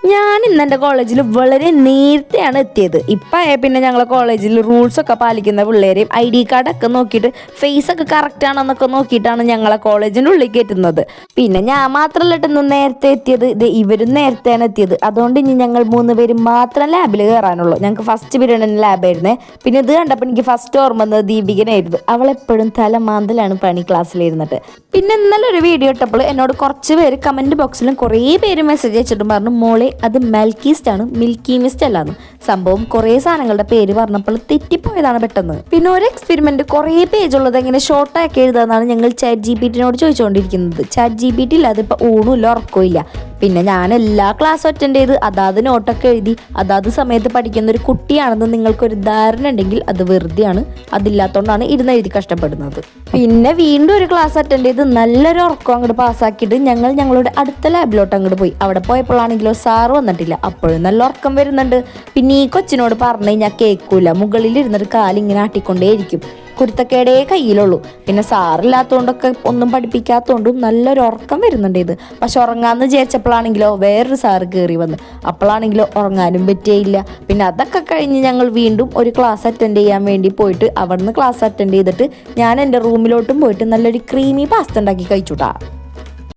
ഞാൻ ഇന്ന് എൻ്റെ കോളേജിൽ വളരെ നേരത്തെയാണ് എത്തിയത്. ഇപ്പം പിന്നെ ഞങ്ങളെ കോളേജിൽ റൂൾസൊക്കെ പാലിക്കുന്ന പിള്ളേരെയും ID കാർഡൊക്കെ നോക്കിയിട്ട് ഫേസൊക്കെ കറക്റ്റ് ആണെന്നൊക്കെ നോക്കിയിട്ടാണ് ഞങ്ങളെ കോളേജിൻ്റെ ഉള്ളിൽ കയറ്റുന്നത്. പിന്നെ ഞാൻ മാത്രമല്ല ഇന്ന് നേരത്തെ എത്തിയത്, ഇവരും നേരത്തെയാണ് എത്തിയത്. അതുകൊണ്ട് ഇനി ഞങ്ങൾ 3 പേരും മാത്രം ലാബിൽ കയറാനുള്ളൂ. ഞങ്ങൾക്ക് ഫസ്റ്റ് പീരീഡ് ലാബായിരുന്നേ. പിന്നെ ഇത് കണ്ടപ്പോൾ എനിക്ക് ഫസ്റ്റ് ഓർമ്മ വന്നത് ദീപികനായിരുന്നു. അവളെപ്പോഴും തലമാന്തലാണ് പണി ക്ലാസ്സിലിരുന്നിട്ട്. പിന്നെ ഇന്നലെ ഒരു വീഡിയോ ഇട്ടപ്പോൾ എന്നോട് കുറച്ച് പേര് കമൻറ്റ് ബോക്സിലും കുറേ പേര് മെസ്സേജ് അയച്ചിട്ടും പറഞ്ഞു, മോളെ അത് മിൽക്കി ആണ്, മിൽക്കി മിസ്റ്റ് അല്ലാന്ന്. സംഭവം കുറേ സാധനങ്ങളുടെ പേര് പറഞ്ഞപ്പോൾ തെറ്റിപ്പോയതാണ് പെട്ടെന്ന്. പിന്നെ ഒരു എക്സ്പെരിമെന്റ് കുറേ പേജുള്ളത് എങ്ങനെ ഷോർട്ടാക്കി എഴുതാന്നാണ് ഞങ്ങൾ ChatGPT-നോട് ചോദിച്ചുകൊണ്ടിരിക്കുന്നത്. ChatGPT ഇല്ലാതെ ഇപ്പം ഊണുമില്ല ഉറക്കവും ഇല്ല. പിന്നെ ഞാൻ എല്ലാ ക്ലാസ്സും അറ്റൻഡ് ചെയ്ത് അതാത് നോട്ടൊക്കെ എഴുതി അതാത് സമയത്ത് പഠിക്കുന്ന ഒരു കുട്ടിയാണെന്ന് നിങ്ങൾക്കൊരു ധാരണ ഉണ്ടെങ്കിൽ അത് വെറുതെയാണ്. അതില്ലാത്തതുകൊണ്ടാണ് ഇരുന്നെഴുതി കഷ്ടപ്പെടുന്നത്. പിന്നെ വീണ്ടും ഒരു ക്ലാസ് അറ്റൻഡ് ചെയ്ത് നല്ലൊരു ഉറക്കം അങ്ങോട്ട് പാസ്സാക്കിയിട്ട് ഞങ്ങൾ ഞങ്ങളുടെ അടുത്ത ലാബിലോട്ട് അങ്ങോട്ട് പോയി. അവിടെ പോയപ്പോഴാണെങ്കിലോ സാറ് വന്നിട്ടില്ല. അപ്പോഴും നല്ല ഉറക്കം വരുന്നുണ്ട്. പിന്നെ ഈ കൊച്ചിനോട് പറഞ്ഞു കഴിഞ്ഞാൽ കേൾക്കൂല, മുകളിൽ ഇരുന്നിട്ട് കാലിങ്ങനെ ആട്ടിക്കൊണ്ടേയിരിക്കും. കുരുത്തക്കേടേ കയ്യിലുള്ളൂ. പിന്നെ സാറില്ലാത്തതുകൊണ്ടൊക്കെ ഒന്നും പഠിപ്പിക്കാത്തതുകൊണ്ടും നല്ലൊരു ഉറക്കം വരുന്നുണ്ട് ഇത്. പക്ഷെ ഉറങ്ങാമെന്ന് വിചാരിച്ചപ്പോഴാണെങ്കിലോ വേറൊരു സാറ് കയറി വന്ന്. അപ്പോഴാണെങ്കിലോ ഉറങ്ങാനും പറ്റിയില്ല. പിന്നെ അതൊക്കെ കഴിഞ്ഞ് ഞങ്ങൾ വീണ്ടും ഒരു ക്ലാസ് അറ്റൻഡ് ചെയ്യാൻ വേണ്ടി പോയിട്ട് അവിടുന്ന് ക്ലാസ് അറ്റൻഡ് ചെയ്തിട്ട് ഞാൻ എൻ്റെ റൂമിലോട്ടും പോയിട്ട് നല്ലൊരു ക്രീമി പാസ്ത ഉണ്ടാക്കി കഴിച്ചുട്ടാ.